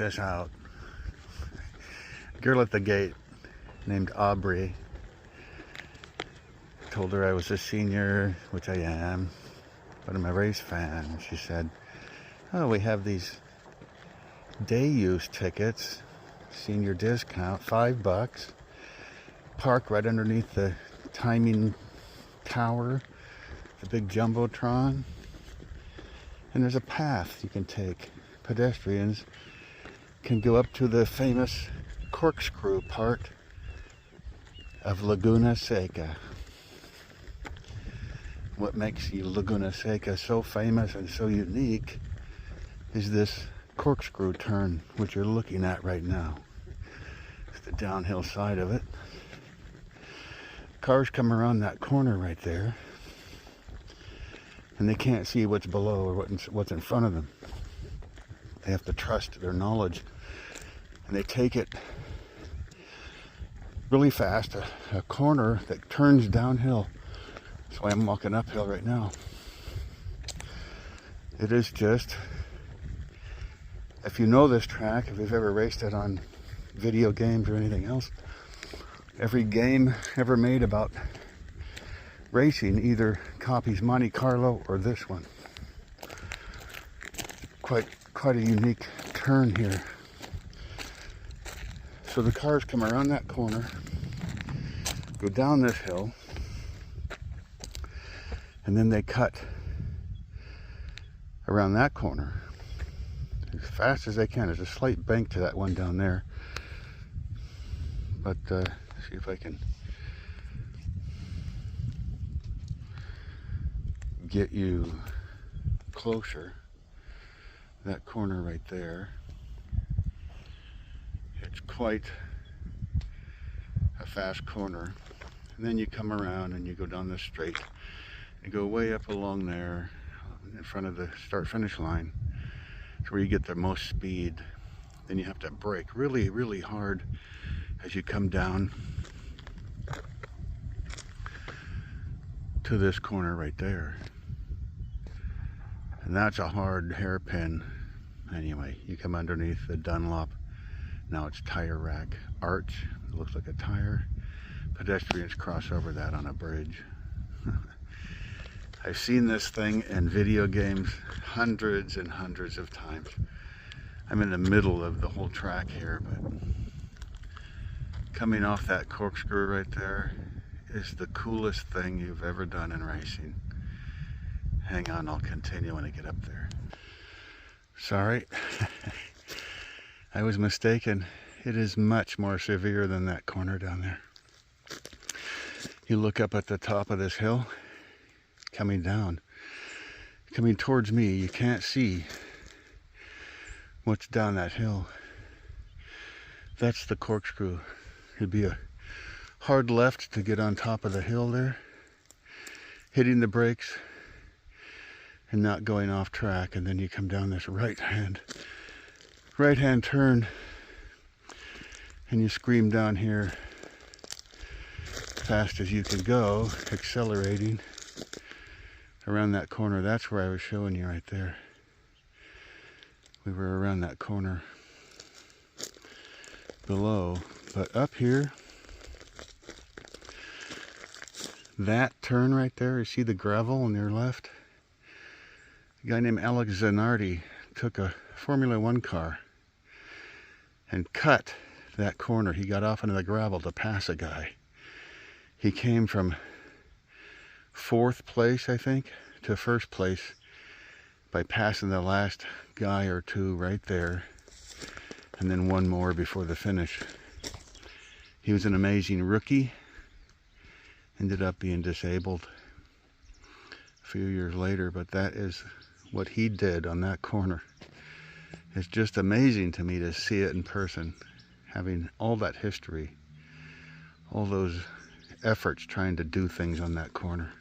this out. Girl at the gate named Aubrey. Told her I was a senior, which I am, but I'm a race fan. She said, oh, we have these day use tickets, senior discount, $5. Park right underneath the timing tower, the big jumbotron, and there's a path you can take. Pedestrians can go up to the famous corkscrew part of Laguna Seca. What makes Laguna Seca so famous and so unique is this corkscrew turn, which you're looking at right now. It's the downhill side of it. Cars come around that corner right there, and they can't see what's below or what's in front of them. They have to trust their knowledge, and they take it really fast, a corner that turns downhill. That's why I'm walking uphill right now. It is just, if you know this track, if you've ever raced it on video games or anything else, every game ever made about racing either copies Monte Carlo or this one. Quite a unique turn here. So the cars come around that corner, go down this hill, and then they cut around that corner as fast as they can. There's a slight bank to that one down there, but see if I can get you closer. That corner right there, it's quite a fast corner, and then you come around and you go down this straight and go way up along there in front of the start-finish line. It's where you get the most speed. Then you have to brake really, really hard as you come down to this corner right there. And that's a hard hairpin. Anyway, you come underneath the Dunlop. Now it's tire rack arch. It looks like a tire. Pedestrians cross over that on a bridge. I've seen this thing in video games hundreds and hundreds of times. I'm in the middle of the whole track here, but coming off that corkscrew right there is the coolest thing you've ever done in racing. Hang on, I'll continue when I get up there. Sorry, I was mistaken. It is much more severe than that corner down there. You look up at the top of this hill, coming down, coming towards me, you can't see what's down that hill. That's the corkscrew. It'd be a hard left to get on top of the hill there, hitting the brakes and not going off track, and then you come down this right hand turn and you scream down here fast as you can go, accelerating around that corner. That's where I was showing you right there. We were around that corner below, but up here, that turn right there, you see the gravel on your left? A guy named Alex Zanardi took a Formula One car and cut that corner. He got off into the gravel to pass a guy. He came from 4th place, I think, to 1st place by passing the last guy or two right there, and then one more before the finish. He was an amazing rookie. Ended up being disabled a few years later, but that is what he did on that corner. It's just amazing to me to see it in person, having all that history, all those efforts trying to do things on that corner.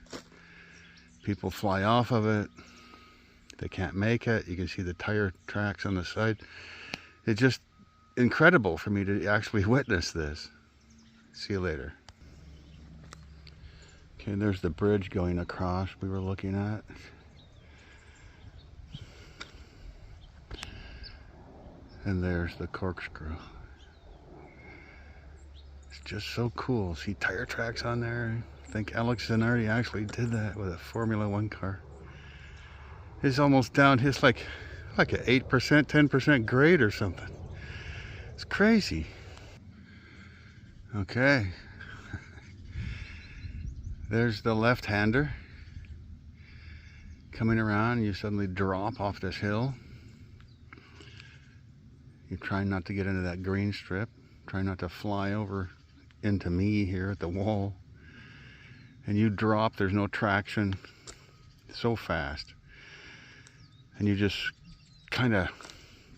People fly off of it, they can't make it. You can see the tire tracks on the side. It's just incredible for me to actually witness this. See you later. Okay, there's the bridge going across we were looking at. And there's the corkscrew. It's just so cool. See tire tracks on there. I think Alex Zanardi actually did that with a Formula One car. It's almost down. It's like an 8%, 10% grade or something. It's crazy. Okay. There's the left-hander coming around. You suddenly drop off this hill. You're trying not to get into that green strip. Try not to fly over into me here at the wall. And you drop, there's no traction. So fast. And you just kind of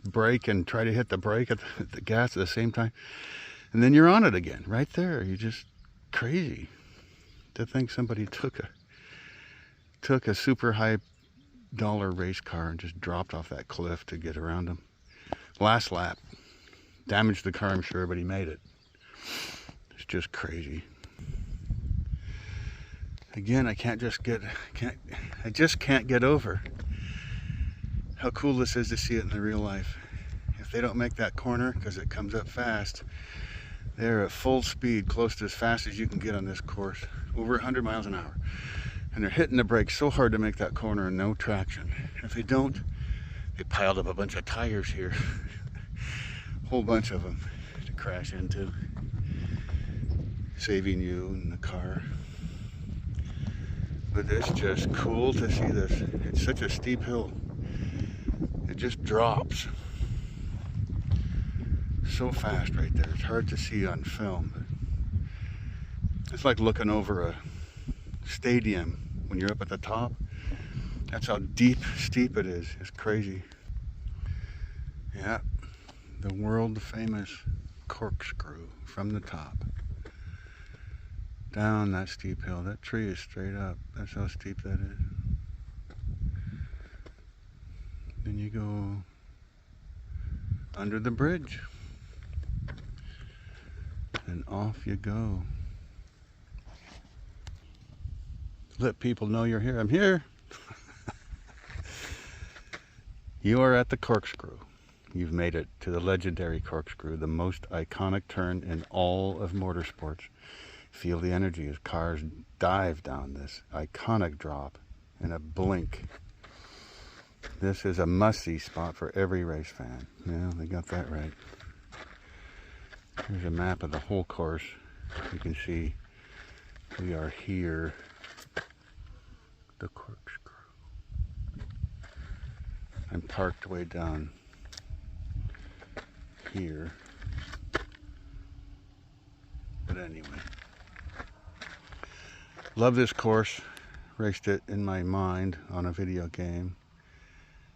brake and try to hit the brake at the gas at the same time. And then you're on it again, right there. You're just crazy to think somebody took a super high dollar race car and just dropped off that cliff to get around him. Last lap. Damaged the car, I'm sure, but he made it. It's just crazy. Again, I just can't get over how cool this is to see it in the real life. If they don't make that corner, because it comes up fast, they're at full speed, close to as fast as you can get on this course, over 100 miles an hour. And they're hitting the brakes so hard to make that corner and no traction. If they don't, they piled up a bunch of tires here. A whole bunch of them to crash into, saving you and the car. But it's just cool to see this. It's such a steep hill. It just drops so fast right there. It's hard to see on film. But it's like looking over a stadium when you're up at the top. That's how steep it is. It's crazy. Yeah, the world famous corkscrew from the top. Down that steep hill. That tree is straight up. That's how steep that is. Then you go under the bridge. And off you go. Let people know you're here. I'm here. You are at the corkscrew. You've made it to the legendary corkscrew, the most iconic turn in all of motorsports. Feel the energy as cars dive down this iconic drop in a blink. This is a must-see spot for every race fan. Yeah, they got that right. Here's a map of the whole course. You can see we are here. The corkscrew. I'm parked way down here. But anyway. Love this course. Raced it in my mind on a video game.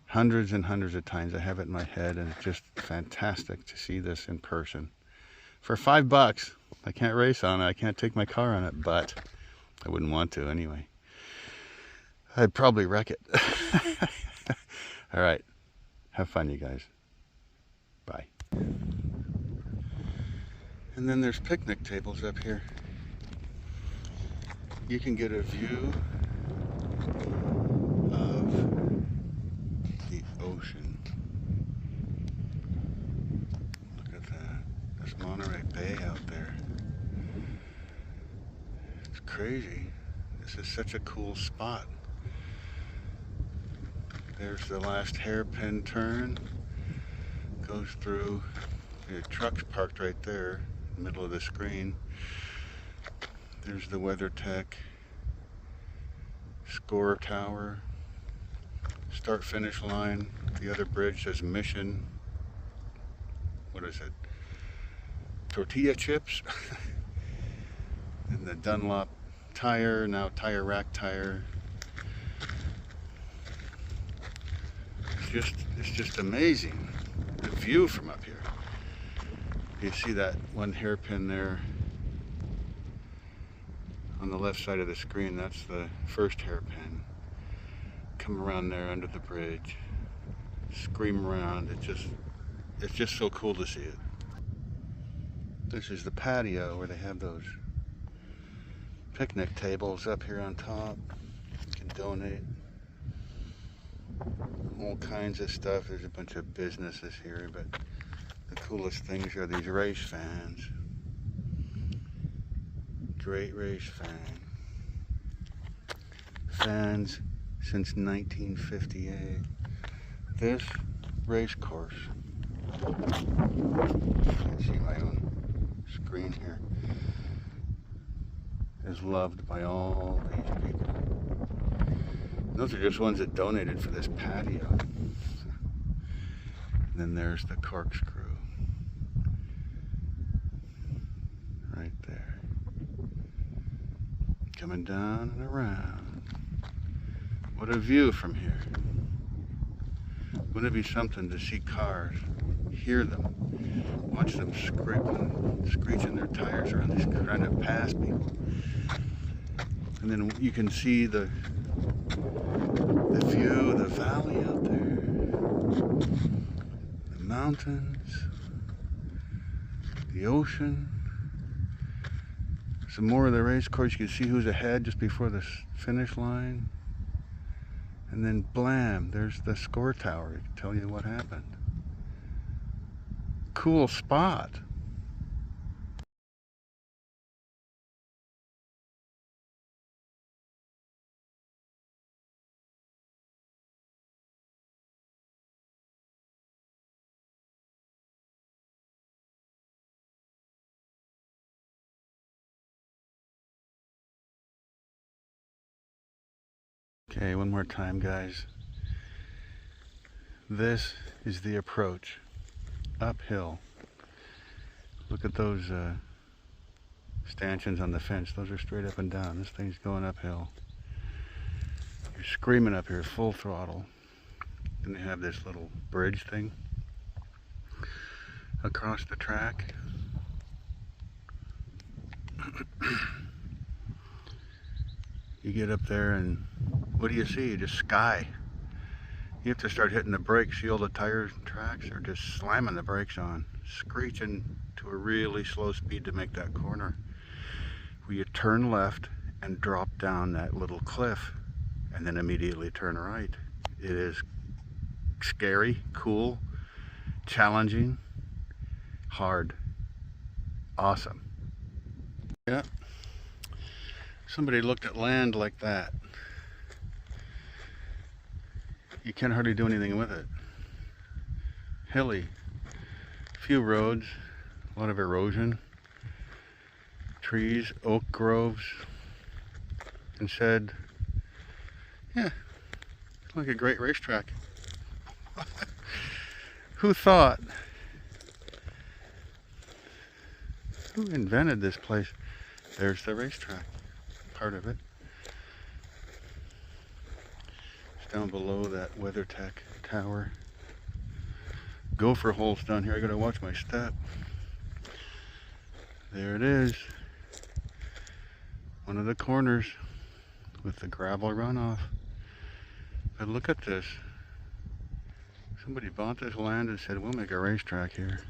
Hundreds and hundreds of times. I have it in my head, and it's just fantastic to see this in person. For $5, I can't race on it. I can't take my car on it, but I wouldn't want to anyway. I'd probably wreck it. All right. Have fun, you guys. Bye. And then there's picnic tables up here. You can get a view of the ocean. Look at that. There's Monterey Bay out there. It's crazy. This is such a cool spot. There's the last hairpin turn. Goes through. The truck's parked right there, in the middle of the screen. There's the WeatherTech score tower. Start finish line. The other bridge says Mission. What is it? Tortilla chips. And the Dunlop tire, now tire rack tire. It's just amazing, the view from up here. You see that one hairpin there on the left side of the screen. That's the first hairpin. Come around there under the bridge, scream around. It's just so cool to see it. This is the patio where they have those picnic tables up here on top. You can donate all kinds of stuff. There's a bunch of businesses here, but The coolest things are these race fans. Great race fan. Fans since 1958. This race course, you can see my own screen here, is loved by all these people. Those are just ones that donated for this patio. And then there's the corkscrew. Right there. Coming down and around. What a view from here. Wouldn't it be something to see cars, hear them, watch them screeching their tires around these, trying to pass people. And then you can see the view of the valley out there, the mountains, the ocean. Some more of the race course. You can see who's ahead just before the finish line. And then blam, there's the score tower. It can tell you what happened. Cool spot. Okay, one more time, guys. This is the approach. Uphill. Look at those stanchions on the fence. Those are straight up and down. This thing's going uphill. You're screaming up here, full throttle. Then they have this little bridge thing across the track. You get up there and what do you see? Just sky. You have to start hitting the brakes. See all the tires and tracks are just slamming the brakes on, screeching to a really slow speed to make that corner. Where you turn left and drop down that little cliff and then immediately turn right. It is scary, cool, challenging, hard, awesome. Yeah. Somebody looked at land like that. You can't hardly do anything with it. Hilly, few roads, a lot of erosion, trees, oak groves, and said, yeah, it's like a great racetrack. Who thought? Who invented this place? There's the racetrack, part of it. Down below that WeatherTech tower. Gopher holes down here. I gotta watch my step. There it is. One of the corners with the gravel runoff. But look at this. Somebody bought this land and said, we'll make a racetrack here.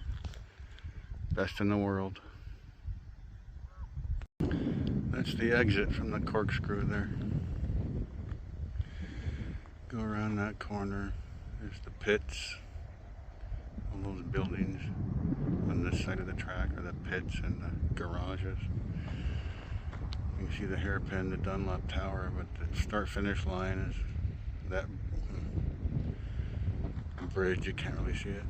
Best in the world. That's the exit from the corkscrew there. Go around that corner. There's the pits. All those buildings on this side of the track are the pits and the garages. You can see the hairpin, the Dunlop Tower, but the start-finish line is that bridge. You can't really see it.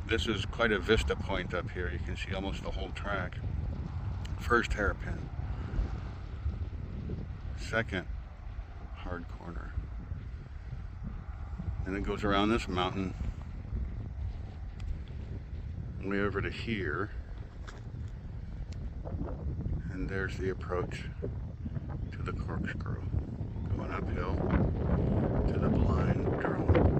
This is quite a vista point up here. You can see almost the whole track. First hairpin. Second hard corner. And it goes around this mountain way over to here. And there's the approach to the corkscrew. Going uphill to the blind drone.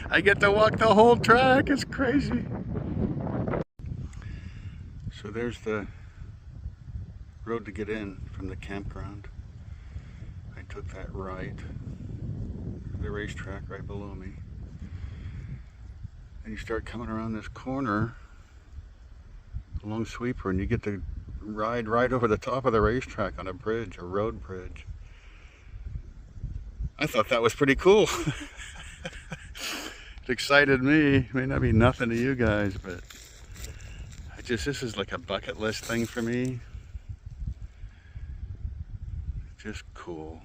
I get to walk the whole track. It's crazy. So there's the road to get in from the campground. I took that right. The racetrack right below me. And you start coming around this corner along Sweeper and you get to ride right over the top of the racetrack on a bridge, a road bridge. I thought that was pretty cool. It excited me. May not be nothing to you guys, but this is like a bucket list thing for me. Just cool.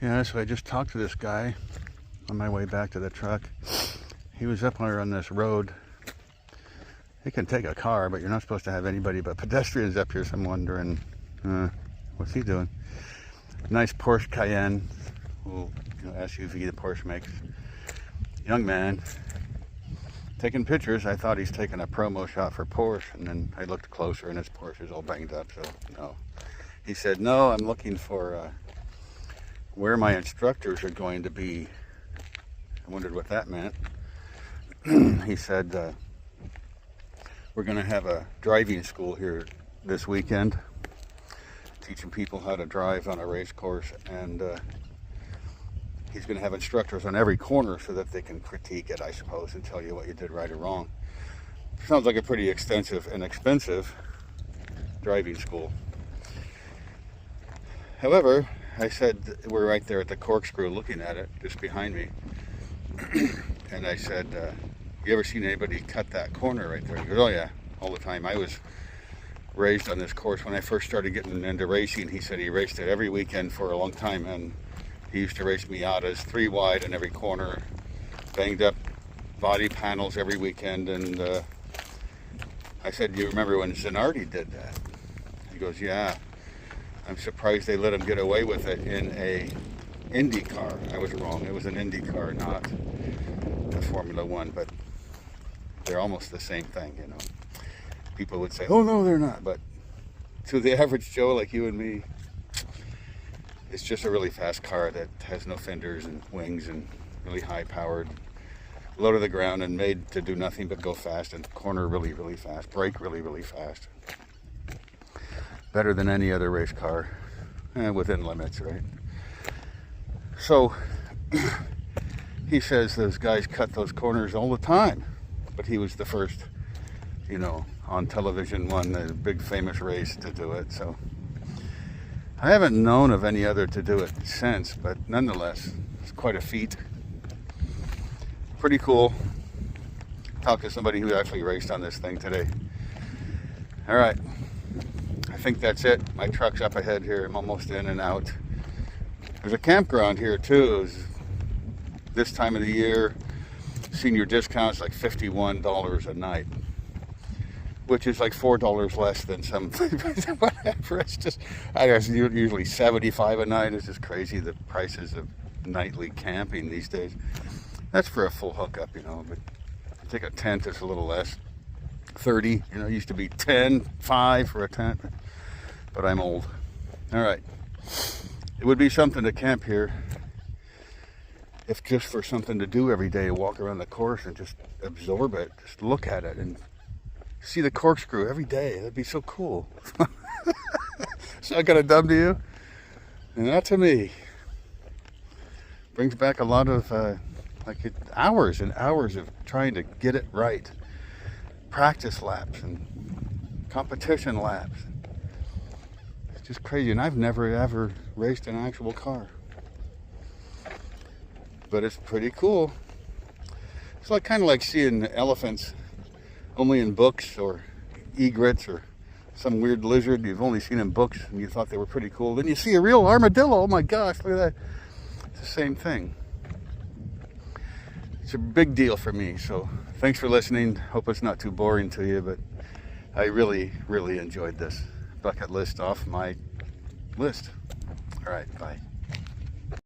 Yeah, so I just talked to this guy on my way back to the truck. He was up there on this road. You can take a car, but you're not supposed to have anybody but pedestrians up here, so I'm wondering, what's he doing? Nice Porsche Cayenne, little SUV the Porsche makes. Young man, taking pictures. I thought he's taking a promo shot for Porsche, and then I looked closer and his Porsche is all banged up, so no. He said, no, I'm looking for where my instructors are going to be. I wondered what that meant. He said, we're going to have a driving school here this weekend, teaching people how to drive on a race course, and he's going to have instructors on every corner so that they can critique it, I suppose, and tell you what you did right or wrong. Sounds like a pretty extensive and expensive driving school. However, I said, we're right there at the corkscrew looking at it, just behind me, and I said, you ever seen anybody cut that corner right there? He goes, oh yeah, all the time. I was raised on this course when I first started getting into racing. He said he raced it every weekend for a long time, and he used to race Miatas 3 wide in every corner, banged up body panels every weekend. And I said, you remember when Zanardi did that? He goes, yeah. I'm surprised they let him get away with it in a Indy car. I was wrong. It was an Indy car, not a Formula One, but they're almost the same thing, you know. People would say, oh no, they're not, but to the average Joe like you and me, it's just a really fast car that has no fenders and wings and really high powered, low to the ground and made to do nothing but go fast and corner really, really fast, brake really, really fast. Better than any other race car, within limits, right? So he says those guys cut those corners all the time, but he was the first, you know, on television, won the big famous race to do it. So I haven't known of any other to do it since, but nonetheless, it's quite a feat. Pretty cool. Talked to somebody who actually raced on this thing today. All right, I think that's it. My truck's up ahead here. I'm almost in and out. There's a campground here too. This time of the year, senior discounts like $51 a night, which is like $4 less than some whatever. It's just, I guess usually $75 a night. It's just crazy, the prices of nightly camping these days. That's for a full hookup, you know, but if you take a tent, it's a little less. 30, you know, it used to be 10, 5 for a tent, but I'm old. All right. It would be something to camp here if just for something to do every day, walk around the course and just absorb it, just look at it and see the corkscrew every day. That'd be so cool. Sound kind of dumb to you? And not to me. Brings back a lot of hours and hours of trying to get it right. Practice laps and competition laps. It's just crazy, and I've never ever raced an actual car. But it's pretty cool. It's like kind of like seeing elephants only in books, or egrets, or some weird lizard you've only seen in books and you thought they were pretty cool. Then you see a real armadillo. Oh my gosh, look at that. It's the same thing. It's a big deal for me. So thanks for listening. Hope it's not too boring to you, but I really, really enjoyed this bucket list off my list. All right, bye.